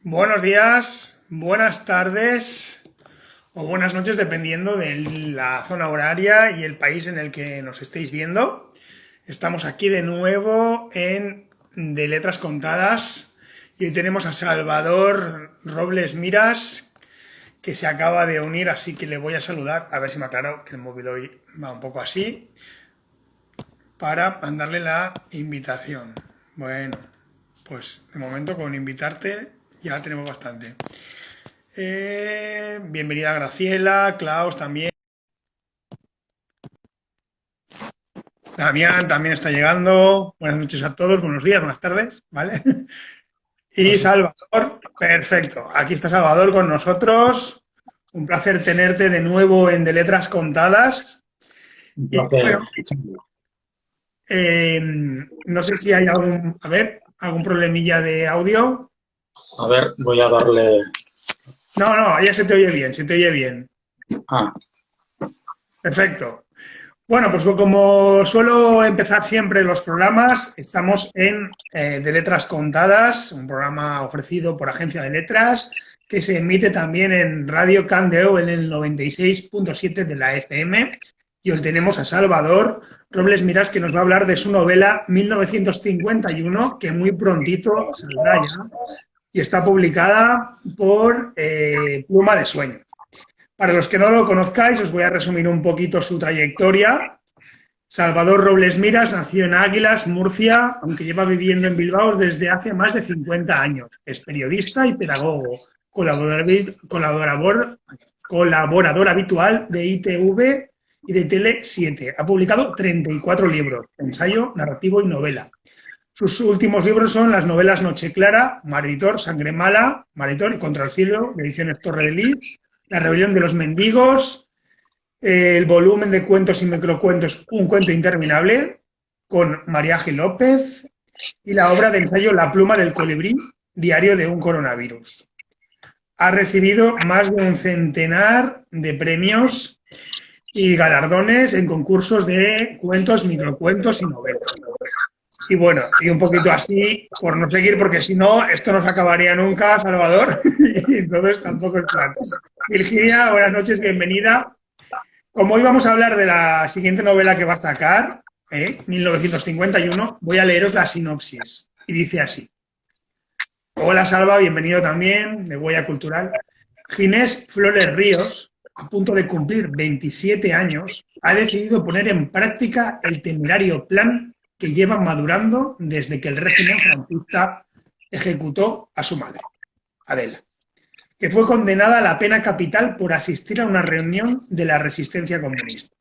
Buenos días, buenas tardes o buenas noches dependiendo de la zona horaria y el país en el que nos estéis viendo. Estamos aquí de nuevo en De Letras Contadas y hoy tenemos a Salvador Robles Miras que se acaba de unir, así que le voy a saludar, a ver si me aclaro que el móvil hoy va un poco así, para mandarle la invitación. Bueno, pues de momento con invitarte ya tenemos bastante. Bienvenida Graciela, Klaus también. Damián también está llegando. Buenas noches a todos, buenos días, buenas tardes, ¿vale? Y Salvador, perfecto. Aquí está Salvador con nosotros. Un placer tenerte de nuevo en De Letras Contadas. Un Y placer bueno, escucharlo. no sé si hay algún problemilla de audio. A ver, voy a darle. No, ya se te oye bien, se te oye bien. Ah, Perfecto. Bueno, pues como suelo empezar siempre los programas, estamos en De Letras Contadas, un programa ofrecido por Agencia de Letras, que se emite también en Radio Candeo en el 96.7 de la FM. Y hoy tenemos a Salvador Robles Miras, que nos va a hablar de su novela 1951, que muy prontito saldrá ya, y está publicada por Pluma de Sueño. Para los que no lo conozcáis, os voy a resumir un poquito su trayectoria. Salvador Robles Miras nació en Águilas, Murcia, aunque lleva viviendo en Bilbao desde hace más de 50 años. Es periodista y pedagogo, colaborador habitual de ITV y de Tele7. Ha publicado 34 libros, ensayo, narrativo y novela. Sus últimos libros son las novelas Noche Clara, Maritor, Sangre Mala, Maritor y Contra el Cielo, de Ediciones Torre de Lis, La Rebelión de los Mendigos, el volumen de cuentos y microcuentos Un cuento interminable, con María G. López, y la obra de ensayo La pluma del colibrí, diario de un coronavirus. Ha recibido más de un centenar de premios y galardones en concursos de cuentos, microcuentos y novelas. Y bueno, y un poquito así, por no seguir, porque si no, esto no se acabaría nunca, Salvador, y entonces tampoco es plan. Virginia, buenas noches, bienvenida. Como hoy vamos a hablar de la siguiente novela que va a sacar, 1951, voy a leeros la sinopsis. Y dice así. Hola Salva, bienvenido también, de Huella Cultural. Ginés Flores Ríos, a punto de cumplir 27 años, ha decidido poner en práctica el temerario plan que lleva madurando desde que el régimen franquista ejecutó a su madre, Adela, que fue condenada a la pena capital por asistir a una reunión de la resistencia comunista.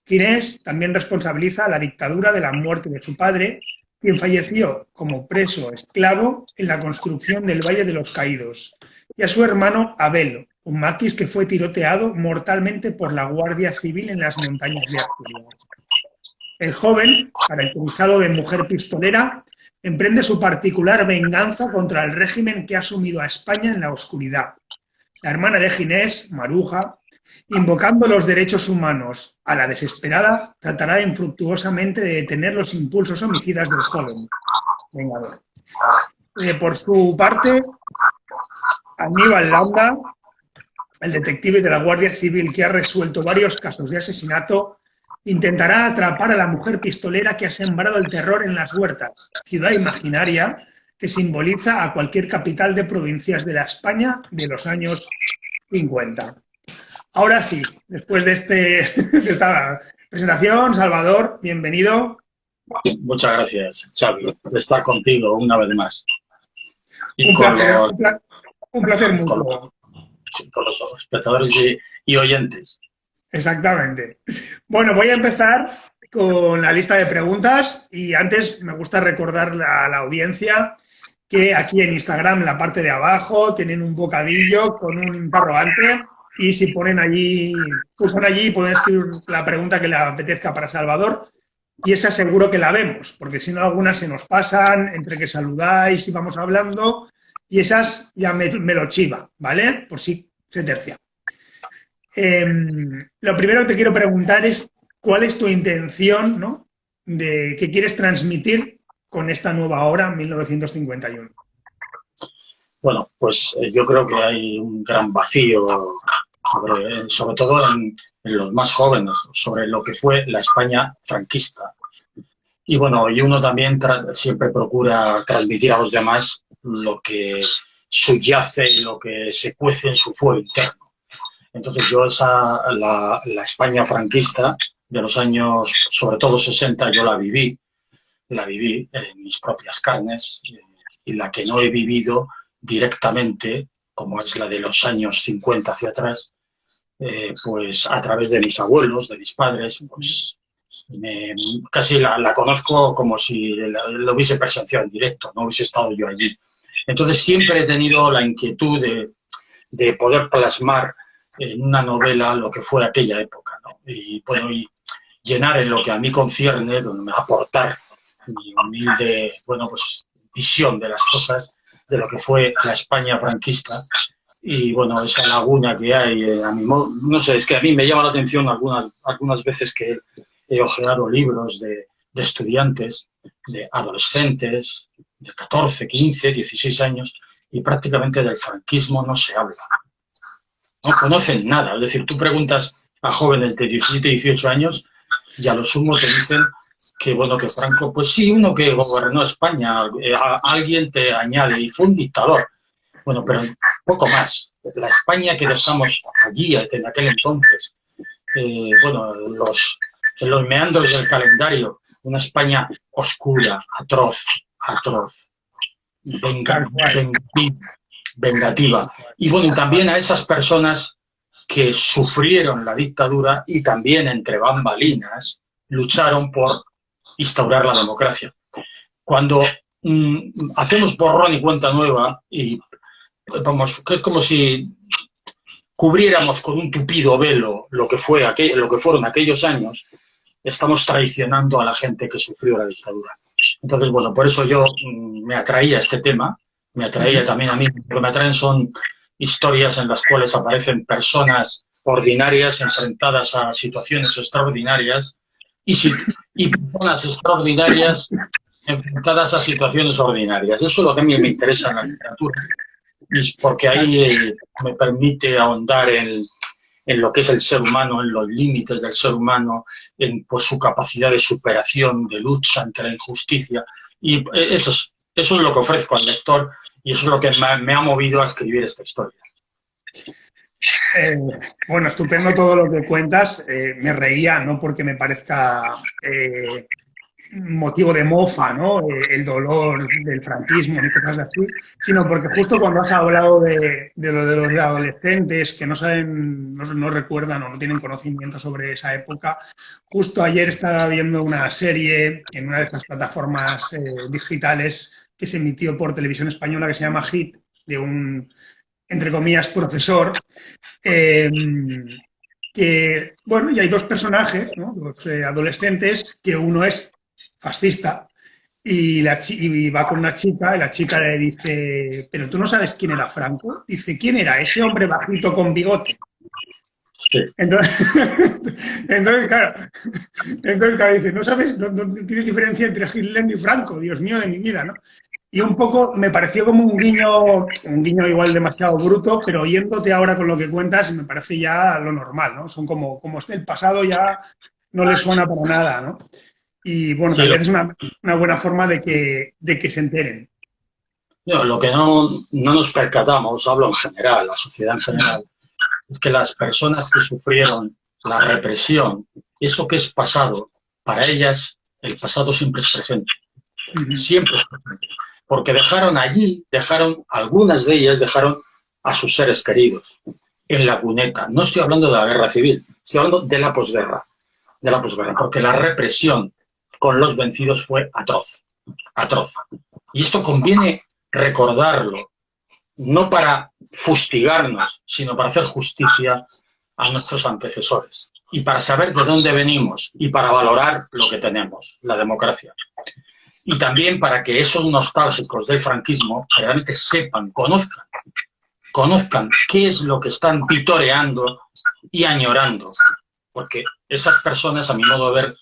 Ginés también responsabiliza a la dictadura de la muerte de su padre, quien falleció como preso esclavo en la construcción del Valle de los Caídos, y a su hermano Abel, un maquis que fue tiroteado mortalmente por la Guardia Civil en las montañas de Asturias. El joven, caracterizado de mujer pistolera, emprende su particular venganza contra el régimen que ha sumido a España en la oscuridad. La hermana de Ginés, Maruja, invocando los derechos humanos a la desesperada, tratará infructuosamente de detener los impulsos homicidas del joven vengador. Por su parte, Aníbal Landa, el detective de la Guardia Civil que ha resuelto varios casos de asesinato, intentará atrapar a la mujer pistolera que ha sembrado el terror en las huertas, ciudad imaginaria que simboliza a cualquier capital de provincias de la España de los años 50. Ahora sí, después de esta presentación, Salvador, bienvenido. muchas gracias, Xavi, de estar contigo una vez más. Y Un con placer, los, un placer con mutuo. los, con los espectadores y oyentes. Exactamente. Bueno, voy a empezar con la lista de preguntas y antes me gusta recordar a la audiencia que aquí en Instagram, en la parte de abajo, tienen un bocadillo con un interrogante y si ponen allí, pulsan allí y pueden escribir la pregunta que les apetezca para Salvador y esa seguro que la vemos, porque si no algunas se nos pasan entre que saludáis y vamos hablando y esas ya me lo chiva, ¿vale? Por si se tercia. Lo primero que te quiero preguntar es cuál es tu intención, ¿no? ¿Qué quieres transmitir con esta nueva obra, 1951? Bueno, pues yo creo que hay un gran vacío, sobre todo en los más jóvenes, sobre lo que fue la España franquista. Y bueno, y uno también siempre procura transmitir a los demás lo que subyace, lo que se cuece en su fuero interno. Entonces yo la España franquista de los años, sobre todo 60, yo la viví en mis propias carnes, y la que no he vivido directamente, como es la de los años 50 hacia atrás, pues a través de mis abuelos, de mis padres, pues casi la conozco como si lo hubiese presenciado en directo, no hubiese estado yo allí. Entonces siempre he tenido la inquietud de poder plasmar en una novela lo que fue aquella época, ¿no? Y bueno, y llenar en lo que a mí concierne, aportar mi humilde, bueno, pues visión de las cosas, de lo que fue la España franquista. Y bueno, esa laguna que hay, a mi modo, no sé, es que a mí me llama la atención algunas veces que he ojeado libros de estudiantes, de adolescentes, de 14, 15, 16 años, y prácticamente del franquismo no se habla. No conocen nada. Es decir, tú preguntas a jóvenes de 17, 18 años y a lo sumo te dicen que, bueno, que Franco, pues sí, uno que gobernó España, alguien te añade, y fue un dictador. Bueno, pero poco más. La España que dejamos allí, en aquel entonces, bueno, en los meandros del calendario, una España oscura, atroz, vengativa. Y bueno, y también a esas personas que sufrieron la dictadura y también entre bambalinas lucharon por instaurar la democracia. Cuando hacemos borrón y cuenta nueva, y vamos, que es como si cubriéramos con un tupido velo lo que fueron aquellos años, estamos traicionando a la gente que sufrió la dictadura. Entonces, bueno, por eso yo me atraía este tema, me atraía también a mí, lo que me atraen son historias en las cuales aparecen personas ordinarias enfrentadas a situaciones extraordinarias y personas extraordinarias enfrentadas a situaciones ordinarias. Eso es lo que a mí me interesa en la literatura, porque ahí me permite ahondar en lo que es el ser humano, en los límites del ser humano, en pues, su capacidad de superación, de lucha ante la injusticia. Y eso es lo que ofrezco al lector, y eso es lo que me ha movido a escribir esta historia. Bueno, estupendo todo lo que cuentas. Me reía, no porque me parezca motivo de mofa, ¿no? El dolor del franquismo y cosas así, sino porque justo cuando has hablado de los adolescentes que no saben, no recuerdan o no tienen conocimiento sobre esa época, justo ayer estaba viendo una serie en una de esas plataformas digitales que se emitió por Televisión Española que se llama Hit, de un, entre comillas, profesor, que, bueno, y hay dos personajes, ¿no? Dos adolescentes, que uno es fascista y va con una chica y la chica le dice, pero tú no sabes quién era Franco. Dice, ¿quién era? Ese hombre bajito con bigote. Sí. Entonces, claro, dice, no sabes, no tienes diferencia entre Hitler y Franco, Dios mío de mi vida, ¿no? Y un poco me pareció como un guiño igual demasiado bruto, pero oyéndote ahora con lo que cuentas me parece ya lo normal, ¿no? Son como el pasado ya no les suena para nada, ¿no? Y bueno, sí, tal vez es una buena forma de que se enteren. No, lo que no nos percatamos, hablo en general, la sociedad en general, es que las personas que sufrieron la represión, eso que es pasado, para ellas el pasado siempre es presente. Siempre es presente. Porque algunas de ellas dejaron a sus seres queridos en la cuneta. No estoy hablando de la guerra civil, estoy hablando de la posguerra, porque la represión con los vencidos fue atroz. Y esto conviene recordarlo, no para fustigarnos, sino para hacer justicia a nuestros antecesores y para saber de dónde venimos y para valorar lo que tenemos, la democracia. Y también para que esos nostálgicos del franquismo realmente sepan, conozcan qué es lo que están vitoreando y añorando. Porque esas personas, a mi modo de ver,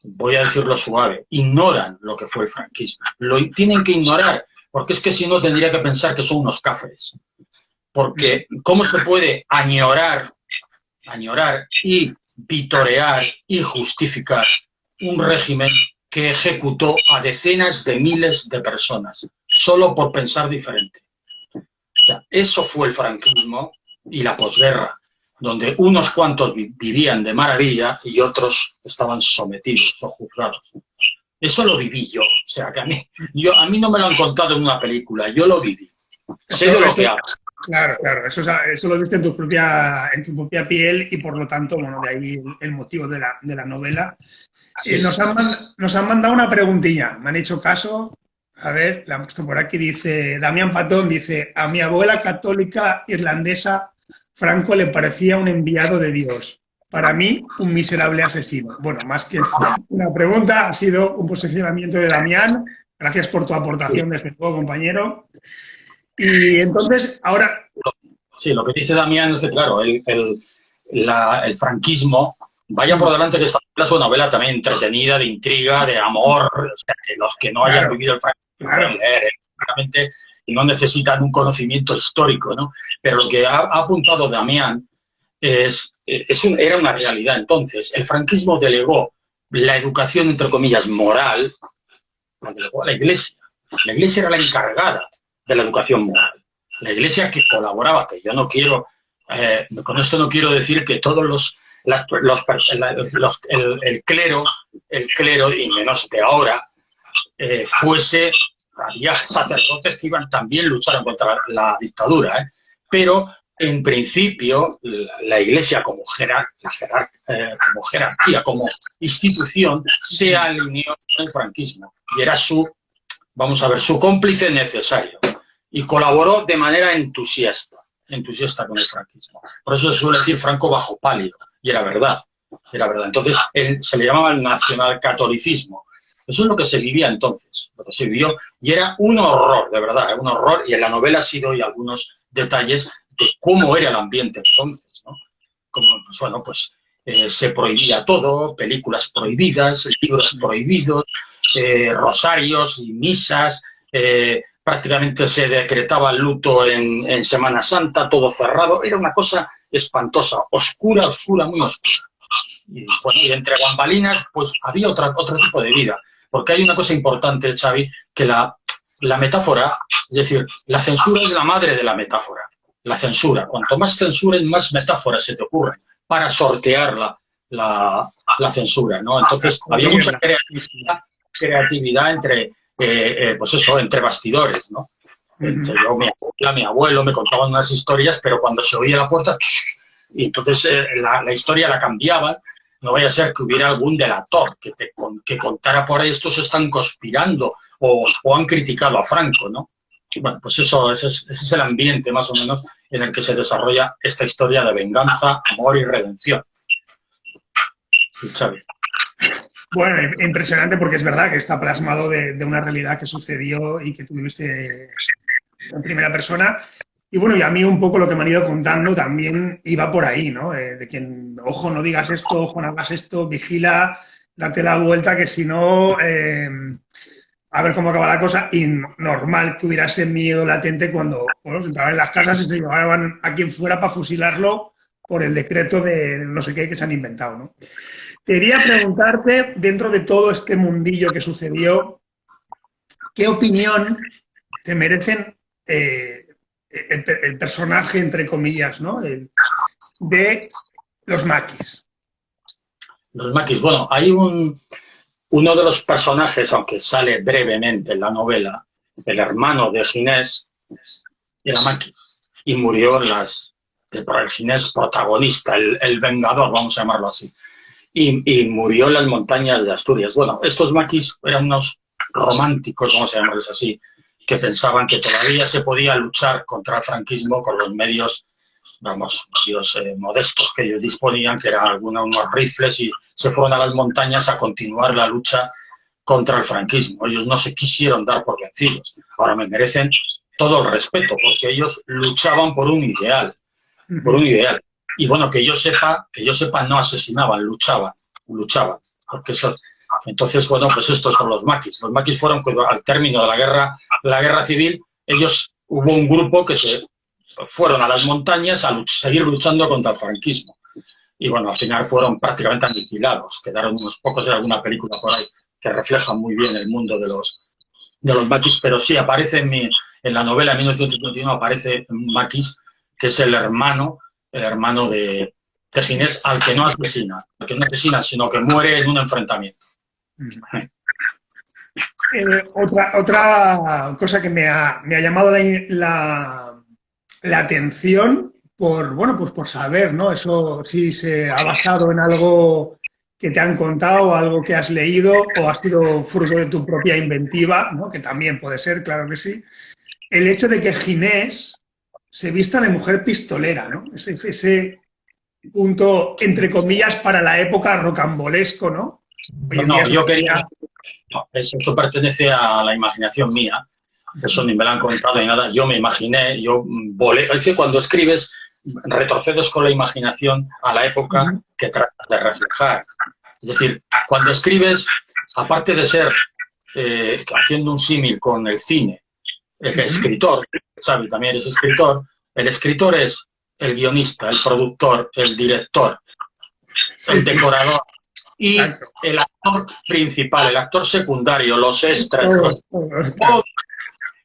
voy a decirlo suave, ignoran lo que fue el franquismo. Lo tienen que ignorar, porque es que si no tendría que pensar que son unos cafres. Porque ¿cómo se puede añorar y vitorear y justificar un régimen que ejecutó a decenas de miles de personas solo por pensar diferente? O sea, eso fue el franquismo y la posguerra, donde unos cuantos vivían de maravilla y otros estaban sometidos o juzgados. Eso lo viví yo. O sea, que a mí no me lo han contado en una película, yo lo viví. Sé de lo que hablo. Claro, claro, eso lo viste en tu propia piel y por lo tanto, bueno, de ahí el motivo de la novela. Sí. Nos han mandado una preguntilla, me han hecho caso. A ver, la he puesto por aquí, dice Damián Patón, dice, a mi abuela católica irlandesa, Franco le parecía un enviado de Dios. Para mí, un miserable asesino. Bueno, más que una pregunta, ha sido un posicionamiento de Damián. Gracias por tu aportación desde luego, compañero. Y entonces, ahora... Sí, lo que dice Damián es que, claro, el franquismo, vaya por delante que esta es una novela también entretenida, de intriga, de amor, o sea, que los que no hayan vivido el franquismo pueden leer, claramente, y no necesitan un conocimiento histórico, ¿no? Pero lo que ha apuntado Damián era una realidad. Entonces, el franquismo delegó la educación, entre comillas, moral, la delegó a la Iglesia. La Iglesia era la encargada de la educación moral. La Iglesia que colaboraba, que yo no quiero, con esto no quiero decir que todos el clero, y menos de ahora, había sacerdotes que también lucharon contra la dictadura, pero en principio la Iglesia como jerarquía, como institución, se alineó con el franquismo y era su cómplice necesario, y colaboró de manera entusiasta con el franquismo. Por eso se suele decir Franco bajo palio, y era verdad. Entonces, se le llamaba el nacionalcatolicismo. Eso es lo que se vivía entonces, lo que se vivió, y era un horror, de verdad, un horror, y en la novela sí doy algunos detalles de cómo era el ambiente entonces, ¿no? Como, se prohibía todo, películas prohibidas, libros prohibidos, rosarios y misas, prácticamente se decretaba el luto en Semana Santa, todo cerrado, era una cosa espantosa, oscura, muy oscura. Y entre bambalinas, pues había otro tipo de vida, porque hay una cosa importante, Xavi, que la metáfora, es decir, la censura es la madre de la metáfora. La censura, cuanto más censura, más metáforas se te ocurren para sortear la censura, ¿no? Entonces, había mucha creatividad entre bastidores, ¿no? Mi abuelo me contaban unas historias, pero cuando se oía la puerta, y entonces la historia la cambiaban. No vaya a ser que hubiera algún delator que contara por ahí, estos están conspirando o han criticado a Franco, ¿no? Bueno, pues ese es el ambiente más o menos en el que se desarrolla esta historia de venganza, amor y redención. Sí, Xavi. Bueno, impresionante, porque es verdad que está plasmado de una realidad que sucedió y que tú viviste en primera persona. Y bueno, y a mí un poco lo que me han ido contando también iba por ahí, ¿no? De que, ojo, no digas esto, ojo, no hagas esto, vigila, date la vuelta, que si no, a ver cómo acaba la cosa. Y normal que hubiera ese miedo latente cuando se entraban en las casas y se llevaban a quien fuera para fusilarlo por el decreto de no sé qué que se han inventado, ¿no? Quería preguntarte, dentro de todo este mundillo que sucedió, ¿qué opinión te merecen el personaje, entre comillas, ¿no? De los maquis? Los maquis, bueno, hay uno de los personajes, aunque sale brevemente en la novela, el hermano de Ginés, era maquis, y murió el Ginés protagonista, el vengador, vamos a llamarlo así. Y murió en las montañas de Asturias. Bueno, estos maquis eran unos románticos, vamos a llamarlos así, que pensaban que todavía se podía luchar contra el franquismo con los medios, modestos que ellos disponían, que eran unos rifles, y se fueron a las montañas a continuar la lucha contra el franquismo. Ellos no se quisieron dar por vencidos. Ahora me merecen todo el respeto, porque ellos luchaban por un ideal, Y bueno, que yo sepa, no asesinaban, luchaban, porque eso Entonces, bueno, pues estos son los maquis. Los maquis fueron, al término de la guerra civil, hubo un grupo que se fueron a las montañas a seguir luchando contra el franquismo. Y bueno, al final fueron prácticamente aniquilados. Quedaron unos pocos, de alguna película por ahí que refleja muy bien el mundo de los maquis, pero sí aparece en la novela de 1951 aparece un maquis, que es el hermano de Ginés, al que no asesina, sino que muere en un enfrentamiento. Otra cosa que me ha llamado la atención por saber, ¿no? Eso si se ha basado en algo que te han contado, algo que has leído, o ha sido fruto de tu propia inventiva, ¿no? Que también puede ser, claro que sí. El hecho de que Ginés se vista de mujer pistolera, ¿no? Ese punto, entre comillas, para la época rocambolesco, ¿no? Eso pertenece a la imaginación mía. Eso ni me lo han contado ni nada. Yo me imaginé, yo volé. Es que cuando escribes, retrocedes con la imaginación a la época que tratas de reflejar. Es decir, cuando escribes, aparte de ser haciendo un símil con el cine, el escritor, Xavi, también eres escritor, el escritor es el guionista, el productor, el director, el decorador y el actor principal, el actor secundario, los extras.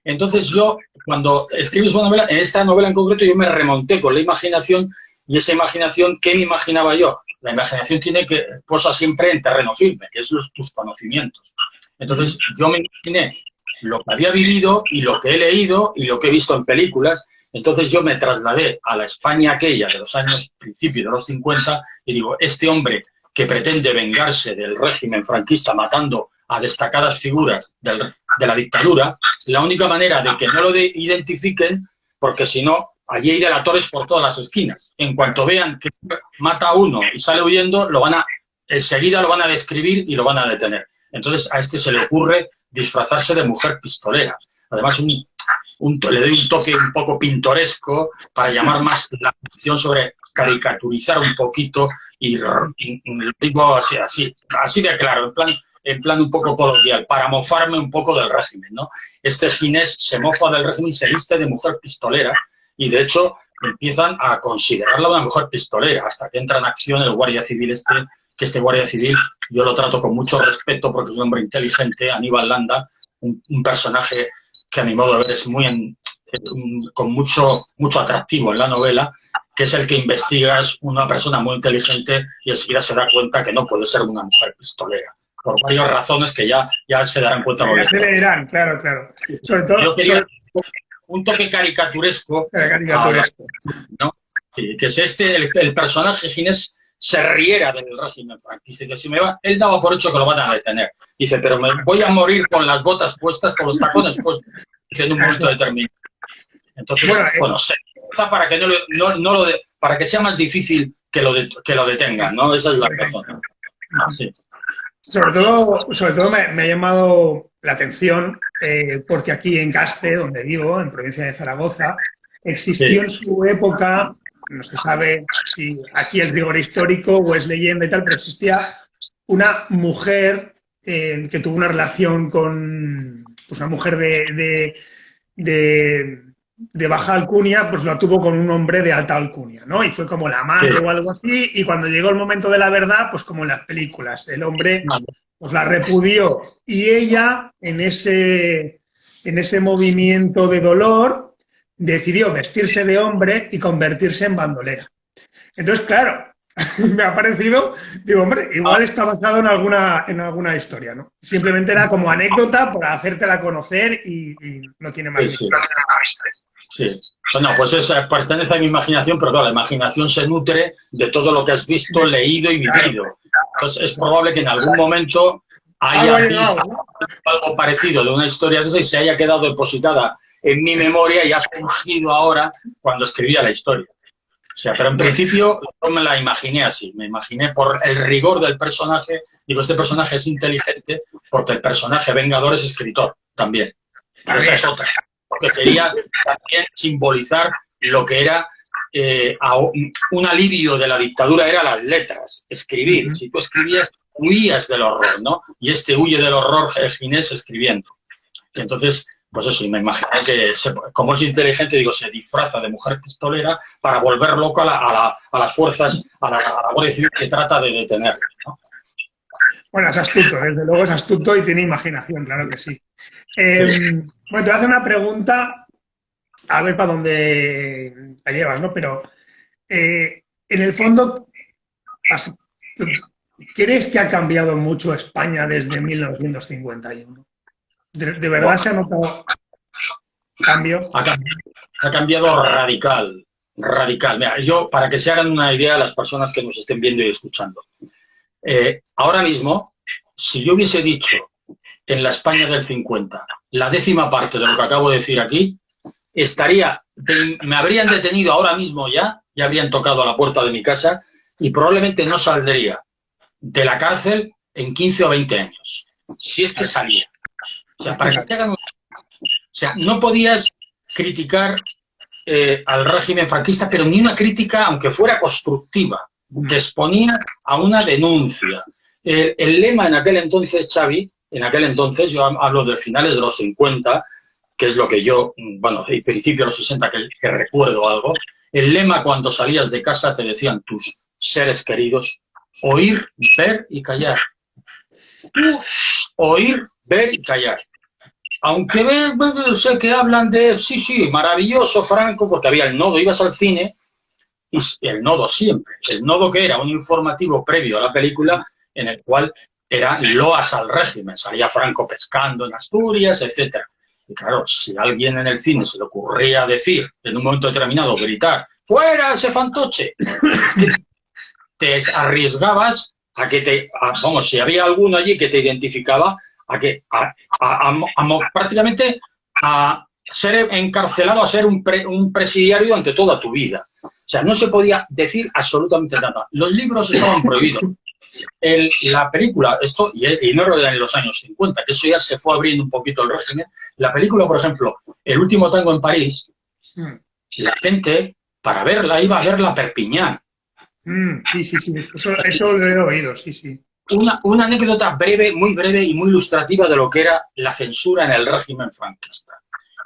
Entonces yo, cuando escribes una novela, en esta novela en concreto, yo me remonté con la imaginación, y esa imaginación, ¿qué me imaginaba yo? La imaginación tiene que posa siempre en terreno firme, que es tus conocimientos. Entonces yo me imaginé lo que había vivido y lo que he leído y lo que he visto en películas. Entonces yo me trasladé a la España aquella de los años, principios de los 50, y digo, este hombre que pretende vengarse del régimen franquista matando a destacadas figuras de la dictadura, la única manera de que no lo identifiquen, porque si no, allí hay delatores por todas las esquinas. En cuanto vean que mata a uno y sale huyendo, enseguida lo van a describir y lo van a detener. Entonces a este se le ocurre disfrazarse de mujer pistolera. Además, le doy un toque un poco pintoresco para llamar más la atención sobre caricaturizar un poquito y lo digo así de claro, en plan un poco coloquial, para mofarme un poco del régimen, ¿no? Este Ginés se mofa del régimen y se viste de mujer pistolera, y de hecho empiezan a considerarla una mujer pistolera, hasta que entra en acción el guardia civil que este guardia civil yo lo trato con mucho respeto porque es un hombre inteligente, Aníbal Landa, un personaje que a mi modo de ver es con mucho atractivo en la novela, que es el que investiga, es una persona muy inteligente y enseguida se da cuenta que no puede ser una mujer pistolera, por varias razones que ya se darán cuenta. Ya se le dirán, claro. Sobre todo, yo quería un toque caricaturesco, ¿no? Que es el personaje Ginés se riera del régimen franquista. Dice, él daba por hecho que lo van a detener. Dice, pero me voy a morir con las botas puestas, con los tacones puestos, dice, en un momento determinado. Entonces, se fuerza para que para que sea más difícil que lo detengan, ¿no? Esa es la razón. Sí. Sobre todo me ha llamado la atención porque aquí en Caspe, donde vivo, en provincia de Zaragoza, existió en su época, no se sabe si aquí es rigor histórico o es leyenda y tal, pero existía una mujer que tuvo una relación con una mujer de baja alcurnia, pues la tuvo con un hombre de alta alcurnia, ¿no? Y fue como la amante o algo así, y cuando llegó el momento de la verdad, pues como en las películas, el hombre pues la repudió, y ella en ese movimiento de dolor decidió vestirse de hombre y convertirse en bandolera. Entonces, claro, me ha parecido, digo, hombre, igual está basado en alguna historia, ¿no? Simplemente era como anécdota para hacértela conocer y no tiene más historia. Sí. Bueno, pues esa pertenece a mi imaginación, pero claro, la imaginación se nutre de todo lo que has visto, leído y vivido. Entonces es probable que en algún momento haya visto algo parecido de una historia de esa y se haya quedado depositada en mi memoria y ha surgido ahora cuando escribía la historia. O sea, pero en principio yo me la imaginé así, me imaginé por el rigor del personaje, digo, este personaje es inteligente porque el personaje vengador es escritor también. Esa es otra, porque quería también simbolizar lo que era un alivio de la dictadura era las letras, escribir. Si tú escribías, huías del horror, ¿no? Y este huye del horror es Ginés escribiendo. Y entonces, pues eso, y me imagino que, como es inteligente, digo, se disfraza de mujer pistolera para volver loco a las fuerzas, a la Guardia Civil que trata de detenerle, ¿no? Bueno, es astuto, desde luego es astuto y tiene imaginación, claro que sí. Bueno, te voy a hacer una pregunta, a ver para dónde la llevas, ¿no? Pero, en el fondo, ¿crees que ha cambiado mucho España desde 1951? ¿De verdad se ha notado cambio? Ha cambiado radical, radical. Mira, yo, para que se hagan una idea las personas que nos estén viendo y escuchando, ahora mismo, si yo hubiese dicho en la España del 50 la 10ª parte de lo que acabo de decir aquí, me habrían detenido ahora mismo ya habrían tocado a la puerta de mi casa y probablemente no saldría de la cárcel en 15 o 20 años, si es que salía. O sea, para que te hagan... O sea, no podías criticar al régimen franquista, pero ni una crítica, aunque fuera constructiva. Te exponía a una denuncia. El lema en aquel entonces, Xavi, yo hablo de finales de los 50, que es lo que yo, bueno, en principio de los 60, que recuerdo algo, el lema cuando salías de casa te decían tus seres queridos, oír, ver y callar. Oír, ver y callar. Aunque sé que hablan de, sí, maravilloso Franco, porque había el nodo, ibas al cine, y el nodo siempre, el nodo que era un informativo previo a la película, en el cual era loas al régimen, salía Franco pescando en Asturias, etcétera. Y claro, si a alguien en el cine se le ocurría decir, en un momento determinado, gritar, ¡fuera ese fantoche!, te arriesgabas a que vamos, si había alguno allí que te identificaba, prácticamente a ser encarcelado, a ser un presidiario durante toda tu vida. O sea, no se podía decir absolutamente nada. Los libros estaban prohibidos. La película, y no era en los años 50, que eso ya se fue abriendo un poquito el régimen. La película, por ejemplo, El último tango en París, la gente, para verla, iba a verla a Perpiñán. Sí. Eso lo he oído, sí. Una anécdota breve, muy breve y muy ilustrativa de lo que era la censura en el régimen franquista.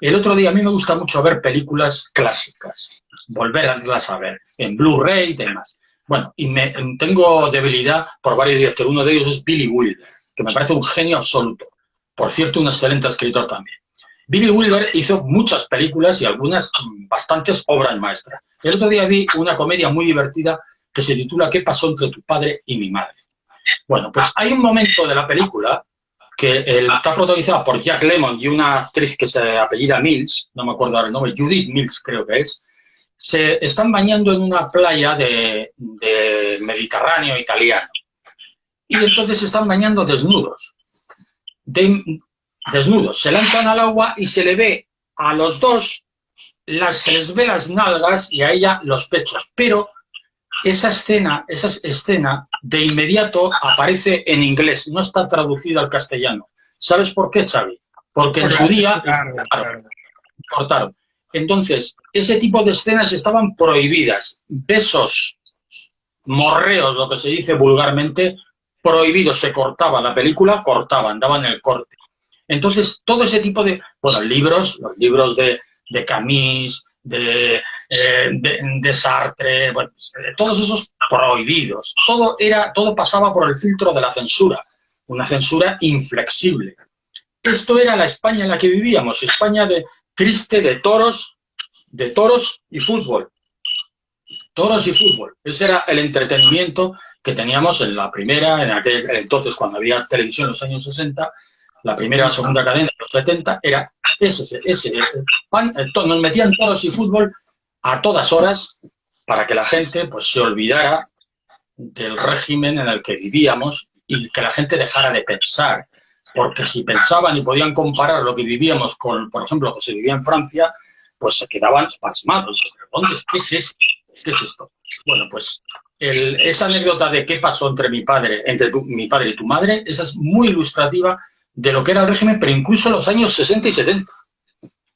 El otro día, a mí me gusta mucho ver películas clásicas, volverlas a ver, en Blu-ray y demás. Bueno, y tengo debilidad por varios directores. Uno de ellos es Billy Wilder, que me parece un genio absoluto. Por cierto, un excelente escritor también. Billy Wilder hizo muchas películas y algunas bastantes obras maestras. El otro día vi una comedia muy divertida que se titula ¿Qué pasó entre tu padre y mi madre? Bueno, pues hay un momento de la película que está protagonizada por Jack Lemmon y una actriz que se apellida Mills, no me acuerdo ahora el nombre, Judith Mills creo que es, se están bañando en una playa de Mediterráneo italiano. Y entonces se están bañando desnudos. Desnudos. Se lanzan al agua y se le ve a los dos, se les ve las nalgas y a ella los pechos. Pero esa escena de inmediato aparece en inglés, no está traducida al castellano. ¿Sabes por qué, Xavi? Porque en su día cortaron. Entonces, ese tipo de escenas estaban prohibidas. Besos, morreos, lo que se dice vulgarmente, prohibidos. Se cortaba la película, daban el corte. Entonces, todo ese tipo de... Bueno, los libros de Camus, de Sartre, bueno, todos esos prohibidos. Todo pasaba por el filtro de la censura. Una censura inflexible. Esto era la España en la que vivíamos. España triste de toros y fútbol. Toros y fútbol. Ese era el entretenimiento que teníamos en aquel entonces, cuando había televisión en los años 60, la primera y la segunda cadena de los 70, era ese. Nos metían toros y fútbol a todas horas para que la gente pues se olvidara del régimen en el que vivíamos y que la gente dejara de pensar. Porque si pensaban y podían comparar lo que vivíamos con, por ejemplo, lo que se vivía en Francia, pues se quedaban pasmados. ¿Qué es esto? ¿Qué es esto? Bueno, pues esa anécdota de qué pasó entre mi padre y tu madre, esa es muy ilustrativa de lo que era el régimen, pero incluso en los años 60 y 70.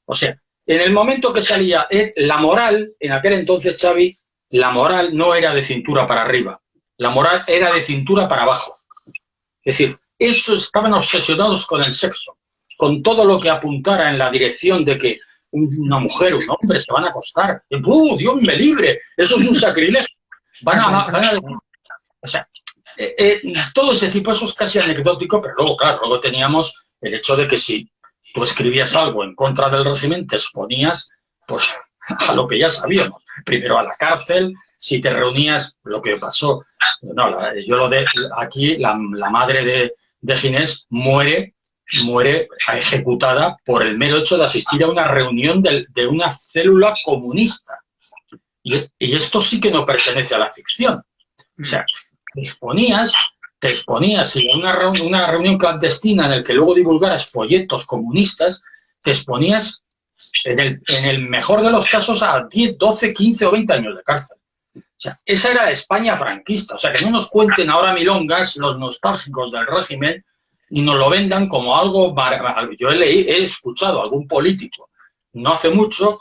O sea, en el momento que salía la moral, en aquel entonces, Xavi, la moral no era de cintura para arriba, la moral era de cintura para abajo. Es decir, eso estaban obsesionados con el sexo, con todo lo que apuntara en la dirección de que una mujer, un hombre se van a acostar. Dios me libre! Eso es un sacrilegio. O sea, todo ese tipo, eso es casi anecdótico, pero luego, claro, luego teníamos el hecho de que si tú escribías algo en contra del régimen, te exponías pues, a lo que ya sabíamos. Primero a la cárcel, si te reunías, lo que pasó. No, aquí la madre de Ginés muere ejecutada por el mero hecho de asistir a una reunión de una célula comunista. Y esto sí que no pertenece a la ficción. O sea, te exponías y en una reunión clandestina en la que luego divulgaras folletos comunistas, te exponías en el mejor de los casos a 10, 12, 15 o 20 años de cárcel. O sea, esa era la España franquista. O sea, que no nos cuenten ahora milongas los nostálgicos del régimen y nos lo vendan como algo... Yo he escuchado a algún político no hace mucho,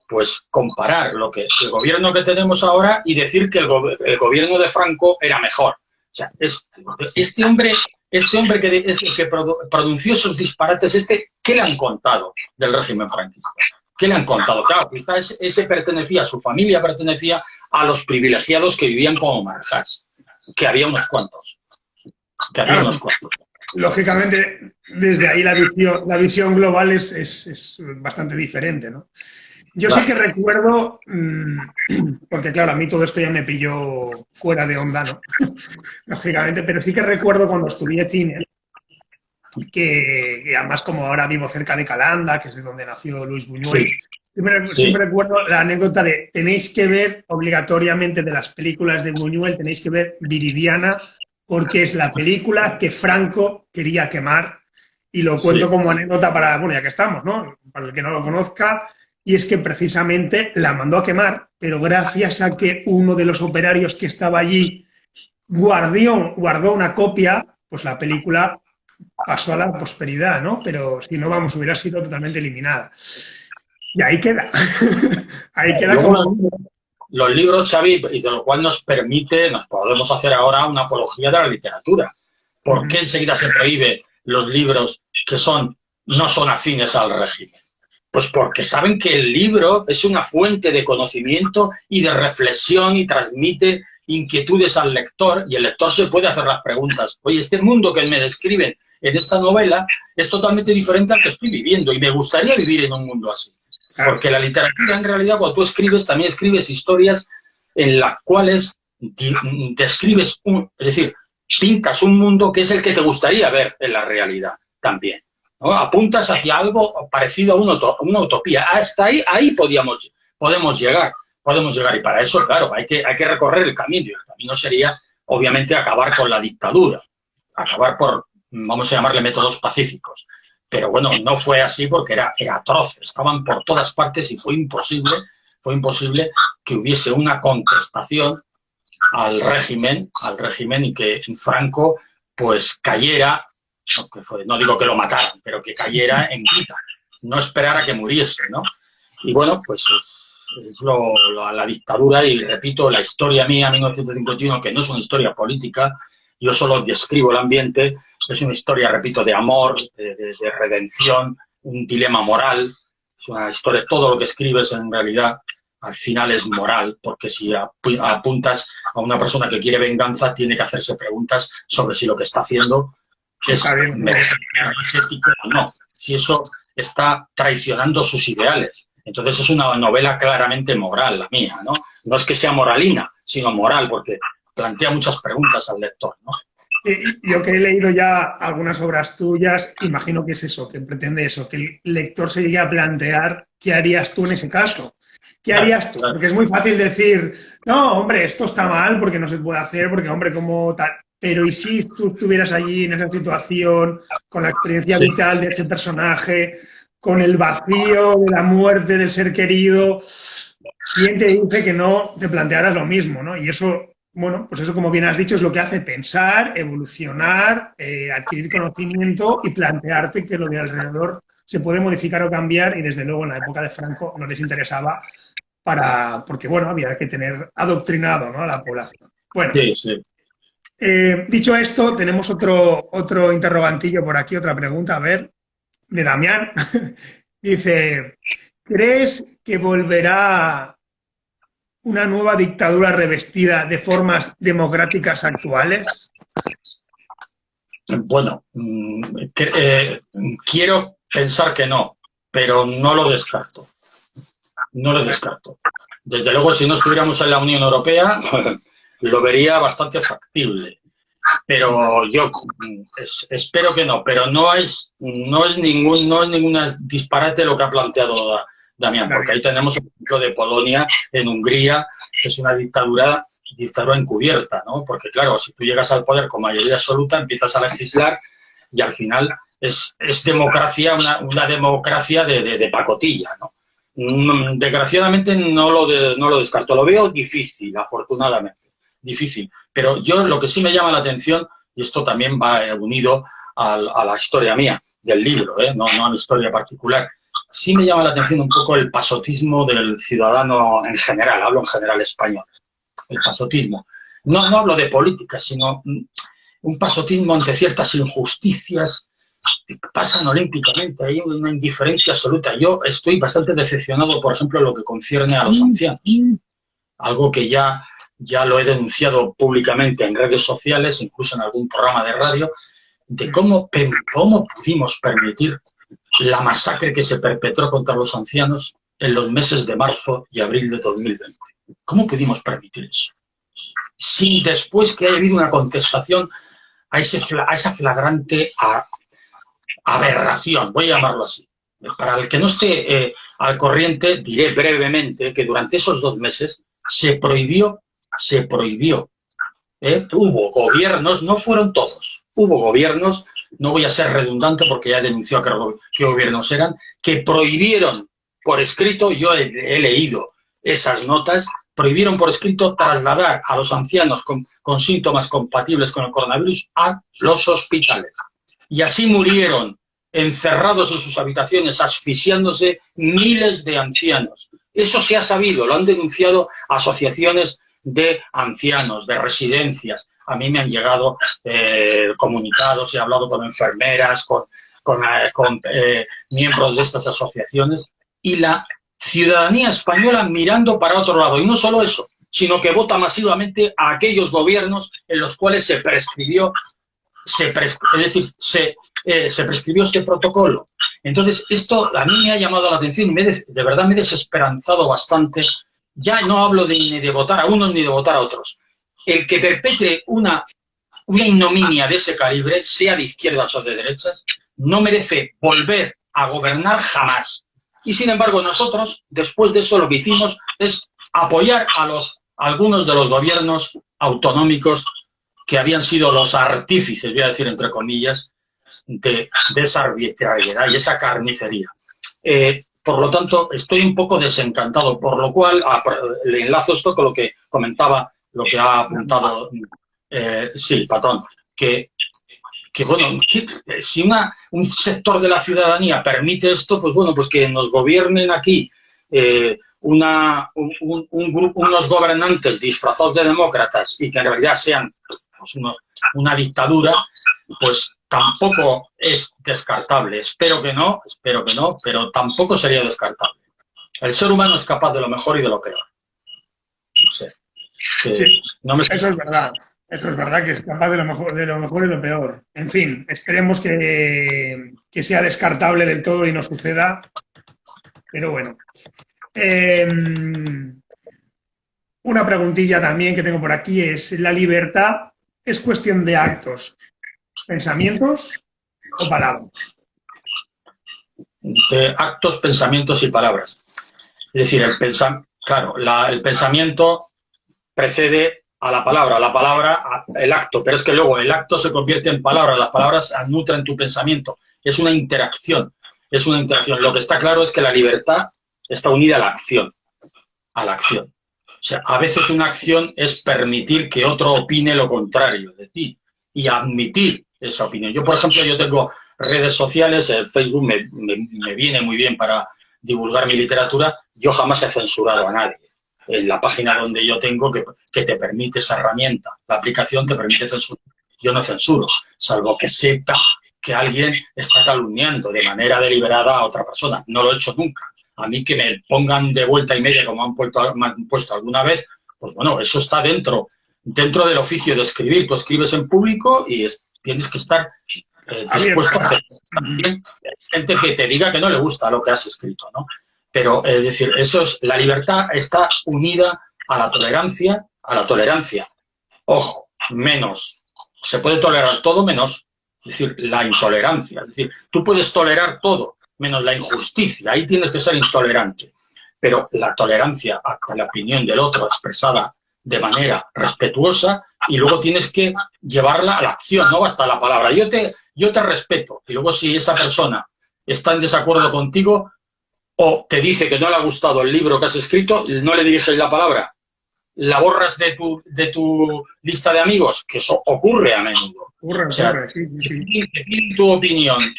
pues comparar el gobierno que tenemos ahora y decir que el gobierno de Franco era mejor. O sea, este hombre que es el que pronunció esos disparates, ¿qué le han contado del régimen franquista? ¿Qué le han contado? Claro, quizás su familia pertenecía a los privilegiados que vivían como marjas, que había unos cuantos. Lógicamente, desde ahí la visión global es bastante diferente, ¿no? Yo sí que recuerdo, porque claro, a mí todo esto ya me pilló fuera de onda, ¿no? Lógicamente, pero sí que recuerdo cuando estudié cine, que además como ahora vivo cerca de Calanda, que es de donde nació Luis Buñuel, siempre recuerdo la anécdota de tenéis que ver obligatoriamente de las películas de Buñuel, tenéis que ver Viridiana, porque es la película que Franco quería quemar, y lo cuento como anécdota bueno, ya que estamos, ¿no? Para el que no lo conozca, y es que precisamente la mandó a quemar, pero gracias a que uno de los operarios que estaba allí guardó una copia, pues la película pasó a la prosperidad, ¿no? Pero si no, hubiera sido totalmente eliminada. Y ahí queda. Ahí queda como... Los libros, Xavi, y de lo cual nos podemos hacer ahora una apología de la literatura. ¿Por qué enseguida se prohíbe los libros que no son afines al régimen? Pues porque saben que el libro es una fuente de conocimiento y de reflexión y transmite inquietudes al lector, y el lector se puede hacer las preguntas. Oye, este mundo que me describen en esta novela es totalmente diferente al que estoy viviendo y me gustaría vivir en un mundo así. Porque la literatura, en realidad, cuando tú escribes, también escribes historias en las cuales describes, es decir, pintas un mundo que es el que te gustaría ver en la realidad también, ¿no? Apuntas hacia algo parecido a una utopía. Hasta ahí podemos llegar. Y para eso, claro, hay que recorrer el camino. Y el camino sería, obviamente, acabar con la dictadura. Acabar vamos a llamarle métodos pacíficos. Pero bueno, no fue así porque era atroz. Estaban por todas partes y fue imposible que hubiese una contestación al régimen y que Franco pues cayera, no digo que lo mataran, pero que cayera en vida, no esperar a que muriese, ¿no? Y bueno, pues es la dictadura, y repito, la historia mía, 1951, que no es una historia política, yo solo describo el ambiente, es una historia, repito, de amor, de redención, un dilema moral, es una historia, todo lo que escribes en realidad al final es moral, porque si apuntas a una persona que quiere venganza, tiene que hacerse preguntas sobre si lo que está haciendo es ético o no, si eso está traicionando sus ideales. Entonces es una novela claramente moral, la mía, ¿no? No es que sea moralina, sino moral, porque plantea muchas preguntas al lector, ¿no? Yo que he leído ya algunas obras tuyas, imagino que es eso, que pretende eso, que el lector se llegue a plantear qué harías tú en ese caso. ¿Qué harías tú? Porque es muy fácil decir, no, hombre, esto está mal porque no se puede hacer, porque, hombre, como tal. Pero ¿y si tú estuvieras allí en esa situación, con la experiencia vital de ese personaje, con el vacío de la muerte del ser querido? ¿Quién te dice que no te plantearas lo mismo, ¿no? Y eso, bueno, pues eso, como bien has dicho, es lo que hace pensar, evolucionar, adquirir conocimiento y plantearte que lo de alrededor se puede modificar o cambiar y desde luego en la época de Franco no les interesaba porque bueno, había que tener adoctrinado, ¿no?, a la población. Bueno, Sí, sí. Dicho esto, tenemos otro interrogantillo por aquí, otra pregunta, a ver, de Damián. Dice, ¿crees que volverá una nueva dictadura revestida de formas democráticas actuales? Bueno, quiero pensar que no, pero no lo descarto. No lo descarto. Desde luego, si no estuviéramos en la Unión Europea, lo vería bastante factible. Pero yo espero que no. Pero no es ningún disparate lo que ha planteado Damián, porque ahí tenemos el ejemplo de Polonia, en Hungría, que es una dictadura encubierta, ¿no? Porque claro, si tú llegas al poder con mayoría absoluta, empiezas a legislar y al final es democracia, una democracia de pacotilla, ¿no? Desgraciadamente no lo descarto. Lo veo difícil, afortunadamente. Difícil. Pero yo lo que sí me llama la atención, y esto también va unido a la historia mía, del libro, no a mi historia particular, sí me llama la atención un poco el pasotismo del ciudadano en general, hablo en general español, el pasotismo. No hablo de política, sino un pasotismo ante ciertas injusticias que pasan olímpicamente, hay una indiferencia absoluta. Yo estoy bastante decepcionado, por ejemplo, en lo que concierne a los ancianos, algo que ya lo he denunciado públicamente en redes sociales, incluso en algún programa de radio, de cómo pudimos permitir la masacre que se perpetró contra los ancianos en los meses de marzo y abril de 2020. ¿Cómo pudimos permitir eso? Sin después que haya habido una contestación a esa flagrante aberración, voy a llamarlo así. Para el que no esté al corriente, diré brevemente que durante esos 2 meses se prohibió. Hubo gobiernos, no fueron todos, hubo gobiernos, no voy a ser redundante porque ya denunció qué gobiernos eran, que prohibieron por escrito, yo he leído esas notas, prohibieron por escrito trasladar a los ancianos con síntomas compatibles con el coronavirus a los hospitales. Y así murieron encerrados en sus habitaciones, asfixiándose miles de ancianos. Eso se ha sabido, lo han denunciado asociaciones de ancianos, de residencias. A mí me han llegado comunicados, he hablado con enfermeras, con miembros de estas asociaciones, y la ciudadanía española mirando para otro lado. Y no solo eso, sino que vota masivamente a aquellos gobiernos en los cuales se prescribió este protocolo. Entonces, esto a mí me ha llamado la atención y de verdad me he desesperanzado bastante. Ya no hablo ni de votar a unos ni de votar a otros. El que perpetre una ignominia de ese calibre, sea de izquierdas o de derechas, no merece volver a gobernar jamás. Y sin embargo, nosotros, después de eso, lo que hicimos es apoyar a algunos de los gobiernos autonómicos que habían sido los artífices, voy a decir entre comillas, de esa arbitrariedad y esa carnicería. Por lo tanto, estoy un poco desencantado, por lo cual le enlazo esto con lo que comentaba, lo que ha apuntado, Patón, que bueno, si un sector de la ciudadanía permite esto, pues bueno, pues que nos gobiernen aquí unos gobernantes disfrazados de demócratas y que en realidad sean pues, una dictadura, pues tampoco es descartable. Espero que no, pero tampoco sería descartable. El ser humano es capaz de lo mejor y de lo peor. No sé. Sí, eso es verdad. Eso es verdad, que es capaz de lo mejor y lo peor. En fin, esperemos que sea descartable del todo y no suceda. Pero bueno. Una preguntilla también que tengo por aquí es: ¿la libertad es cuestión de actos, pensamientos o palabras? De actos, pensamientos y palabras. Es decir, el pensamiento precede a la palabra el acto, pero es que luego el acto se convierte en palabra, las palabras nutren tu pensamiento. Es una interacción. Lo que está claro es que la libertad está unida a la acción. O sea, a veces una acción es permitir que otro opine lo contrario de ti y admitir esa opinión. Yo, por ejemplo, tengo redes sociales, el Facebook me viene muy bien para divulgar mi literatura. Yo jamás he censurado a nadie. En la página donde yo tengo que te permite esa herramienta, la aplicación te permite censurar. Yo no censuro, salvo que sepa que alguien está calumniando de manera deliberada a otra persona. No lo he hecho nunca. A mí que me pongan de vuelta y media, como me han puesto alguna vez, pues bueno, eso está dentro del oficio de escribir. Tú escribes en público y tienes que estar dispuesto a hacer. También hay gente que te diga que no le gusta lo que has escrito, ¿no? Pero, es decir, la libertad está unida a la tolerancia, Ojo, menos. Se puede tolerar todo menos, es decir, la intolerancia. Es decir, tú puedes tolerar todo, menos la injusticia. Ahí tienes que ser intolerante. Pero la tolerancia hasta la opinión del otro expresada de manera respetuosa, y luego tienes que llevarla a la acción, no basta la palabra. Yo te respeto, y luego si esa persona está en desacuerdo contigo o te dice que no le ha gustado el libro que has escrito, no le diriges la palabra. La borras de tu lista de amigos, que eso ocurre a menudo. Ocurre, sí. Te piden tu opinión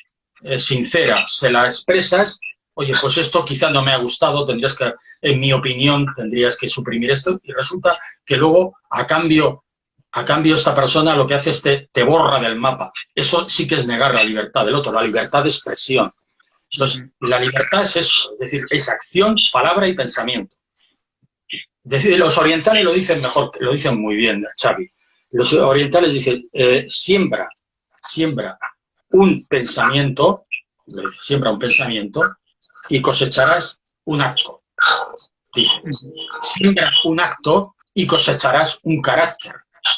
sincera, se la expresas, oye, pues esto quizá no me ha gustado, en mi opinión, tendrías que suprimir esto, y resulta que luego, a cambio esta persona lo que hace es te borra del mapa. Eso sí que es negar la libertad del otro, la libertad de expresión. Entonces, la libertad es eso, es decir, es acción, palabra y pensamiento. Es decir, los orientales lo dicen mejor, lo dicen muy bien, Xavi. Los orientales dicen, siembra un pensamiento, y cosecharás un acto. Dice, siembra un acto y cosecharás un carácter.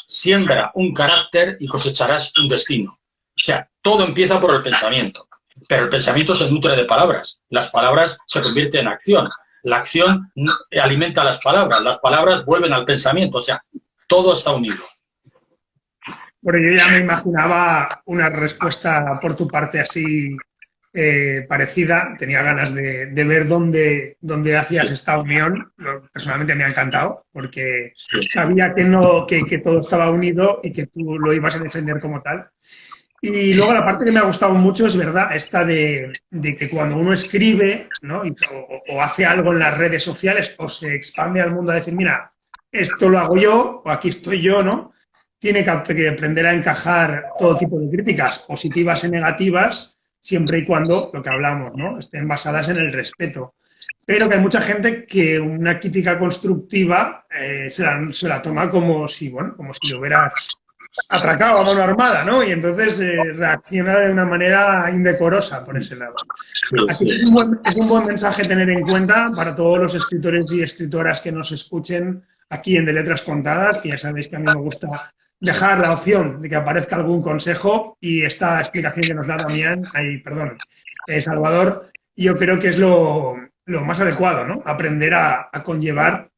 Siembra un carácter y cosecharás un destino. O sea, todo empieza por el pensamiento. Pero el pensamiento se nutre de palabras. Las palabras se convierten en acción. La acción alimenta las palabras vuelven al pensamiento. O sea, todo está unido. Bueno, yo ya me imaginaba una respuesta por tu parte así parecida. Tenía ganas de ver dónde hacías esta unión. Personalmente me ha encantado, porque sabía que todo estaba unido y que tú lo ibas a defender como tal. Y luego la parte que me ha gustado mucho es verdad, esta de que cuando uno escribe, ¿no? o hace algo en las redes sociales o se expande al mundo a decir, mira, esto lo hago yo o aquí estoy yo, ¿no? Tiene que aprender a encajar todo tipo de críticas, positivas y negativas, siempre y cuando, lo que hablamos, ¿no? Estén basadas en el respeto. Pero que hay mucha gente que una crítica constructiva se la toma como si lo hubieras atracado a mano armada, ¿no? Y entonces reacciona de una manera indecorosa por ese lado. Así que es un buen mensaje tener en cuenta para todos los escritores y escritoras que nos escuchen aquí en De Letras Contadas, que ya sabéis que a mí me gusta dejar la opción de que aparezca algún consejo, y esta explicación que nos da Salvador, yo creo que es lo más adecuado, ¿no? Aprender a conllevar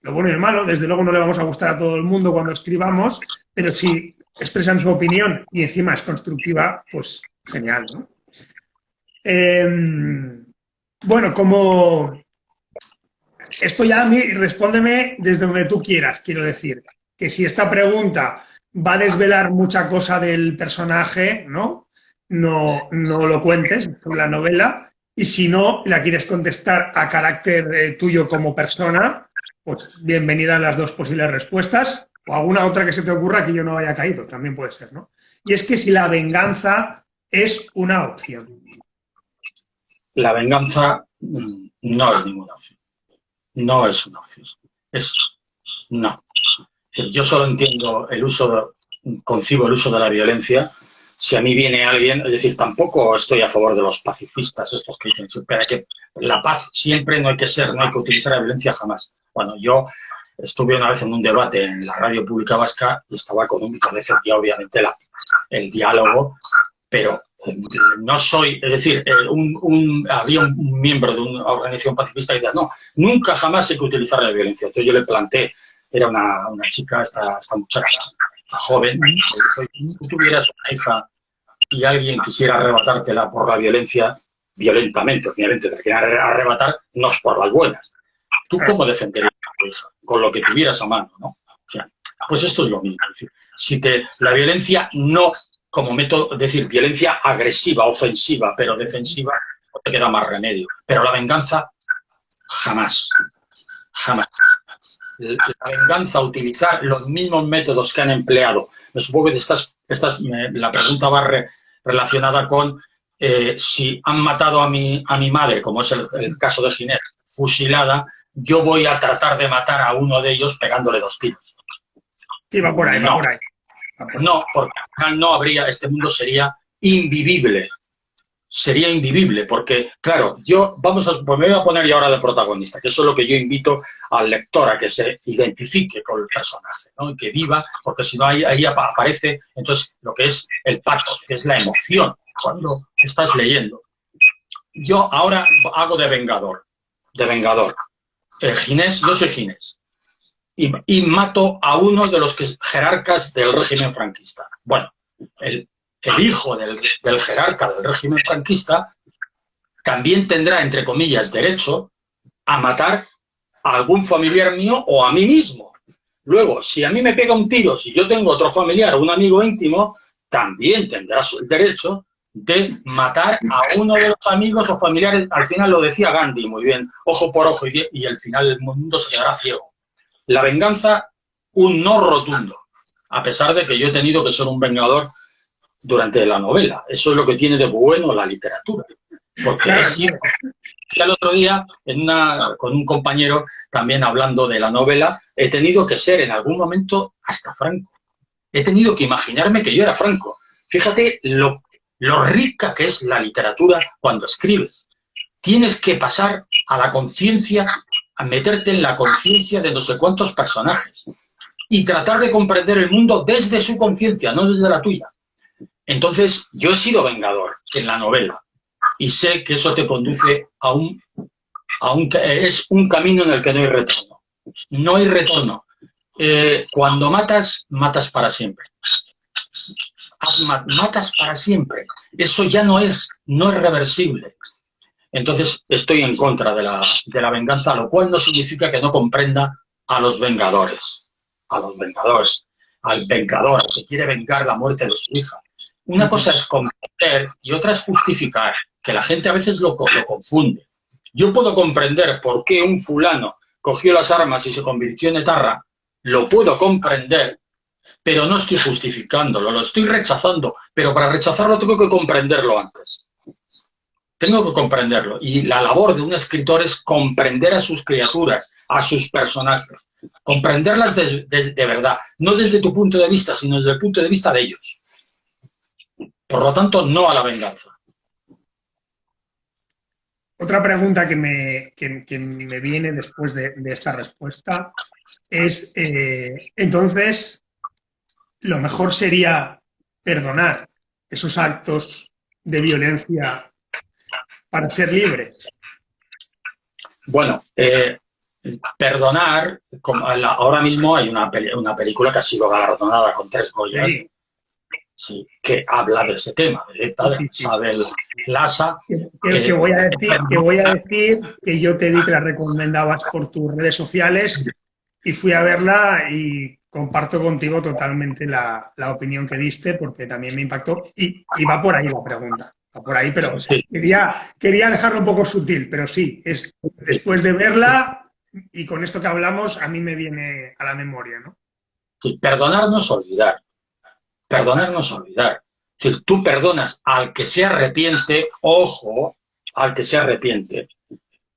lo bueno y el malo. Desde luego no le vamos a gustar a todo el mundo cuando escribamos, pero si expresan su opinión y encima es constructiva, pues genial, ¿no? Bueno, como esto ya a mí, respóndeme desde donde tú quieras, quiero decir, que si esta pregunta va a desvelar mucha cosa del personaje, ¿no? No lo cuentes sobre la novela, y si no la quieres contestar a carácter tuyo como persona, pues bienvenidas las dos posibles respuestas, o alguna otra que se te ocurra que yo no haya caído, también puede ser, ¿no? Y es que si la venganza es una opción. La venganza no es ninguna opción. No es una opción. No. Es decir, yo solo entiendo concibo el uso de la violencia si a mí viene alguien, es decir, tampoco estoy a favor de los pacifistas, estos que dicen siempre que la paz siempre no hay que utilizar la violencia jamás. Bueno, yo estuve una vez en un debate en la Radio Pública Vasca y estaba con un que defendía obviamente el diálogo, pero no soy, es decir, había un miembro de una organización pacifista que decía, no, nunca jamás hay que utilizar la violencia. Entonces yo le planteé, era una chica, esta muchacha joven, si tú tuvieras una hija y alguien quisiera arrebatártela por la violencia, violentamente, obviamente, te la quieren arrebatar, no es por las buenas. ¿Tú cómo defenderías a tu hija? Con lo que tuvieras a mano, ¿no? O sea, pues esto es lo mismo. Es decir, la violencia no como método, es decir, violencia agresiva, ofensiva, pero defensiva, no te queda más remedio. Pero la venganza, jamás, jamás. La venganza, utilizar los mismos métodos que han empleado. Me supongo que la pregunta va relacionada con si han matado a mi madre, como es el caso de Ginés, fusilada, yo voy a tratar de matar a uno de ellos pegándole 2 tiros. Sí, va por ahí, no. Va por ahí. No, porque al final no habría, este mundo sería invivible. Sería invivible, porque, claro, pues me voy a poner yo ahora de protagonista, que eso es lo que yo invito al lector, a que se identifique con el personaje, ¿no? Y que viva, porque si no ahí aparece entonces lo que es el pathos, que es la emoción, cuando estás leyendo. Yo ahora hago de vengador. Ginés, yo soy Ginés. Y mato a uno de los jerarcas del régimen franquista. Bueno, el hijo del jerarca del régimen franquista también tendrá, entre comillas, derecho a matar a algún familiar mío o a mí mismo. Luego, si a mí me pega un tiro, si yo tengo otro familiar o un amigo íntimo, también tendrá el derecho de matar a uno de los amigos o familiares. Al final lo decía Gandhi muy bien, ojo por ojo, y al final el mundo se quedará ciego. La venganza, un no rotundo, a pesar de que yo he tenido que ser un vengador durante la novela. Eso es lo que tiene de bueno la literatura. Porque he sido, el otro día, con un compañero, también hablando de la novela, he tenido que ser en algún momento hasta Franco. He tenido que imaginarme que yo era Franco. Fíjate lo rica que es la literatura cuando escribes. Tienes que pasar a la conciencia, a meterte en la conciencia de no sé cuántos personajes y tratar de comprender el mundo desde su conciencia, no desde la tuya. Entonces, yo he sido vengador en la novela y sé que eso te conduce es un camino en el que no hay retorno. No hay retorno. Cuando matas, matas para siempre. Matas para siempre. Eso ya no es reversible. Entonces, estoy en contra de la venganza, lo cual no significa que no comprenda a los vengadores. Al vengador que quiere vengar la muerte de su hija. Una cosa es comprender y otra es justificar, que la gente a veces lo confunde. Yo puedo comprender por qué un fulano cogió las armas y se convirtió en etarra, lo puedo comprender, pero no estoy justificándolo, lo estoy rechazando, pero para rechazarlo tengo que comprenderlo antes. Tengo que comprenderlo. Y la labor de un escritor es comprender a sus criaturas, a sus personajes. Comprenderlas de verdad. No desde tu punto de vista, sino desde el punto de vista de ellos. Por lo tanto, no a la venganza. Otra pregunta que me viene después de esta respuesta es, entonces, lo mejor sería perdonar esos actos de violencia para ser libres. Bueno, perdonar, ahora mismo hay una película que ha sido galardonada con 3 Goyas, sí, que habla de ese tema, de Isabel Lassa. Que voy a decir que yo te vi que la recomendabas por tus redes sociales y fui a verla y comparto contigo totalmente la opinión que diste porque también me impactó y va por ahí la pregunta. Por ahí, pero sí. Quería dejarlo un poco sutil, pero sí, es después de verla y con esto que hablamos, a mí me viene a la memoria, ¿no? Sí, perdonar no es olvidar. Perdonar no es olvidar. Es decir, tú perdonas al que se arrepiente, ojo, al que se arrepiente,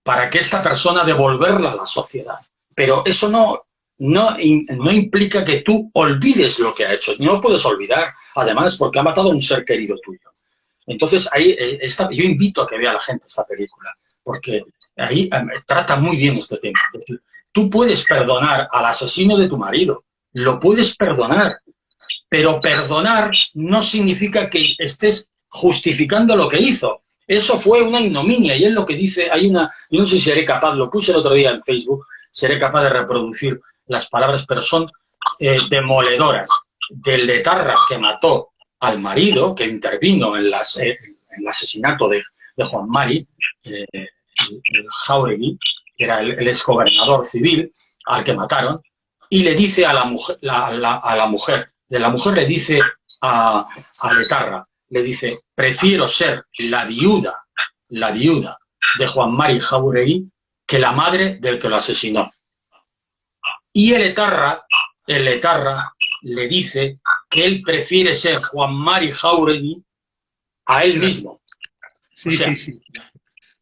para que esta persona devolverla a la sociedad. Pero eso no implica que tú olvides lo que ha hecho. No lo puedes olvidar, además, porque ha matado a un ser querido tuyo. Entonces, ahí yo invito a que vea la gente esta película, porque ahí trata muy bien este tema. Es decir, tú puedes perdonar al asesino de tu marido, lo puedes perdonar, pero perdonar no significa que estés justificando lo que hizo. Eso fue una ignominia, y es lo que dice, yo no sé si seré capaz, lo puse el otro día en Facebook, seré capaz de reproducir las palabras, pero son demoledoras. Del etarra que mató al marido, que intervino en el asesinato de Juan Mari, Jáuregui, que era el exgobernador civil, al que mataron, y le dice a la mujer, de la mujer le dice, a Letarra. Le dice, prefiero ser la viuda de Juan Mari Jáuregui que la madre del que lo asesinó. Y el Letarra le dice que él prefiere ser Juan Mari Jáuregui a él mismo. Sí, o sea, sí.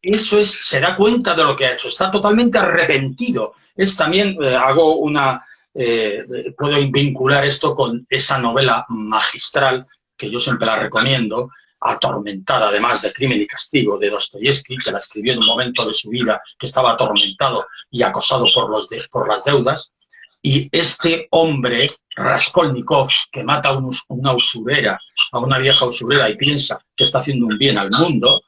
Eso es, se da cuenta de lo que ha hecho, está totalmente arrepentido. Es también, puedo vincular esto con esa novela magistral que yo siempre la recomiendo, atormentada además de Crimen y Castigo, de Dostoyevsky, que la escribió en un momento de su vida que estaba atormentado y acosado por las deudas. Y este hombre, Raskolnikov, que mata a una usurera, a una vieja usurera, y piensa que está haciendo un bien al mundo,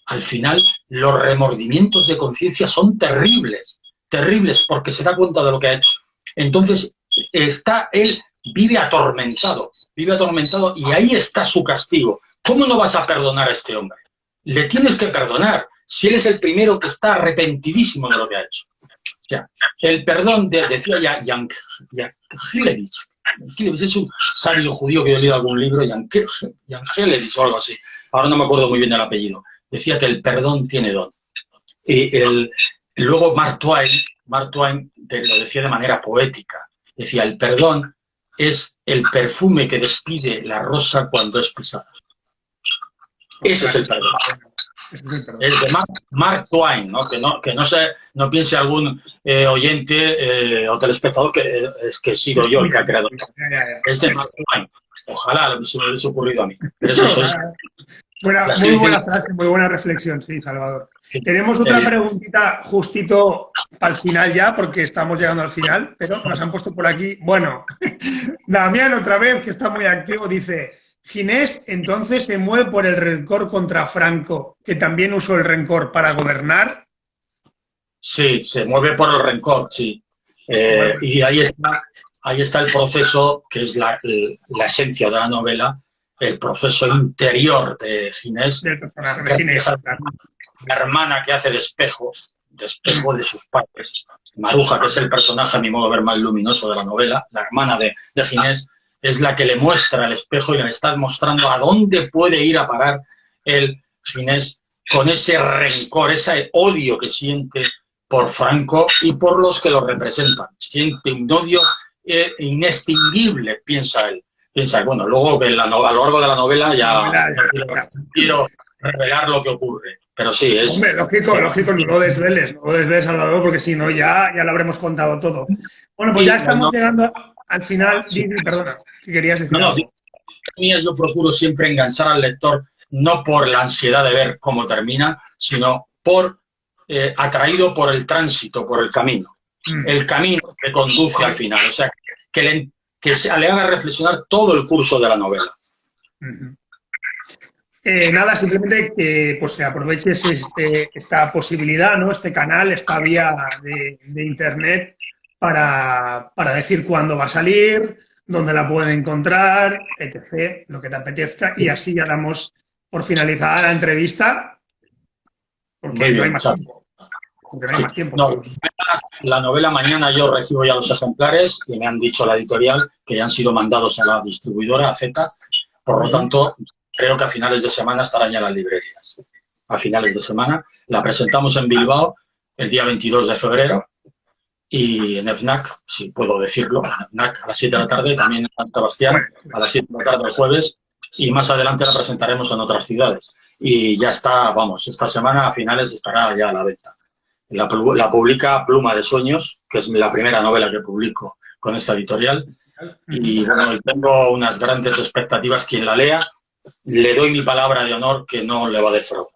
al final los remordimientos de conciencia son terribles, porque se da cuenta de lo que ha hecho. Entonces, él vive atormentado, y ahí está su castigo. ¿Cómo no vas a perdonar a este hombre? Le tienes que perdonar, si él es el primero que está arrepentidísimo de lo que ha hecho. O sea, el perdón, decía Yankelevich, es un sabio judío que yo he leído algún libro, Yankelevich o algo así, ahora no me acuerdo muy bien el apellido, decía que el perdón tiene don. Y luego Mark Twain lo decía de manera poética, decía, el perdón es el perfume que despide la rosa cuando es pisada. Ese es el perdón. Es de Mark Twain, ¿no? Que no piense algún oyente o telespectador que es que he sido yo el que ha creado. Es de Mark Twain. Ojalá se me hubiese ocurrido a mí. Pero eso es. Muy buena frase, muy buena reflexión, sí, Salvador. Sí. Tenemos otra preguntita justito al final ya, porque estamos llegando al final, pero nos han puesto por aquí. Bueno, Damián otra vez, que está muy activo, dice... Ginés entonces se mueve por el rencor contra Franco, que también usó el rencor para gobernar. Sí, se mueve por el rencor, sí. Y ahí está el proceso, que es la esencia de la novela, el proceso interior de Ginés. Del personaje de Ginés. La hermana que hace de espejo de sus padres. Maruja, que es el personaje, a mi modo de ver, más luminoso de la novela, la hermana de Ginés, es la que le muestra el espejo y le está mostrando a dónde puede ir a parar el Ginés con ese rencor, ese odio que siente por Franco y por los que lo representan. Siente un odio inextinguible, piensa él. Bueno, luego que a lo largo de la novela ya quiero revelar lo que ocurre. Pero sí, es... Hombre, lógico, no lo desveles, Salvador, porque si no ya lo habremos contado todo. Bueno, pues ya estamos llegando al final. Sí. Perdona, ¿qué querías decir? Yo procuro siempre enganchar al lector, no por la ansiedad de ver cómo termina, sino atraído por el tránsito, por el camino. El camino que conduce al final. O sea, que le haga reflexionar todo el curso de la novela. Nada, simplemente que aproveches esta posibilidad, ¿no? Este canal, esta vía de internet para decir cuándo va a salir, dónde la pueden encontrar, etc., lo que te apetezca, y así ya damos por finalizada la entrevista, porque no hay más tiempo. Porque no hay más tiempo. No, la novela mañana yo recibo ya los ejemplares que me han dicho la editorial que ya han sido mandados a la distribuidora, a Z, por lo tanto, creo que a finales de semana estarán ya las librerías. A finales de semana. La presentamos en Bilbao el día 22 de febrero y en FNAC, si puedo decirlo, en FNAC a las 7 de la tarde, también en San Sebastián a las 7 de la tarde el jueves, y más adelante la presentaremos en otras ciudades. Y ya está, esta semana a finales estará ya a la venta. La publica Pluma de Sueños, que es la primera novela que publico con esta editorial. Y bueno, tengo unas grandes expectativas. Quien la lea, le doy mi palabra de honor que no le va a defraudar.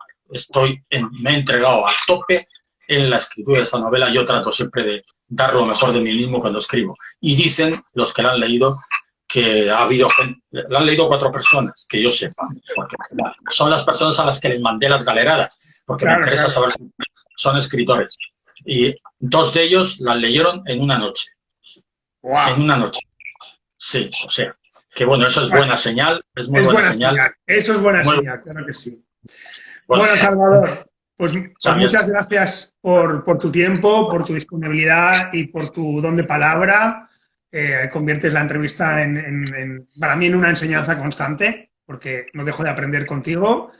Me he entregado a tope en la escritura de esta novela. Yo trato siempre de dar lo mejor de mí mismo cuando escribo. Y dicen los que la han leído que ha habido gente, la han leído 4 personas, que yo sepa, porque son las personas a las que les mandé las galeradas, porque me interesa saber si son escritores. Y 2 de ellos las leyeron en una noche. Wow. En una noche. Sí, o sea, que bueno, eso es buena señal, es muy buena señal. Eso es buena señal, claro que sí. Bueno, Salvador, pues muchas gracias por tu tiempo, por tu disponibilidad y por tu don de palabra. conviertes la entrevista para mí en una enseñanza constante, porque no dejo de aprender contigo.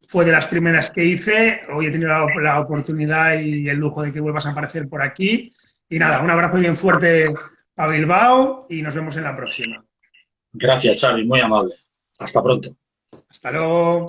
Fue de las primeras que hice. Hoy he tenido la oportunidad y el lujo de que vuelvas a aparecer por aquí. Y nada, un abrazo bien fuerte a Bilbao y nos vemos en la próxima. Gracias, Xavi, muy amable. Hasta pronto. Hasta luego.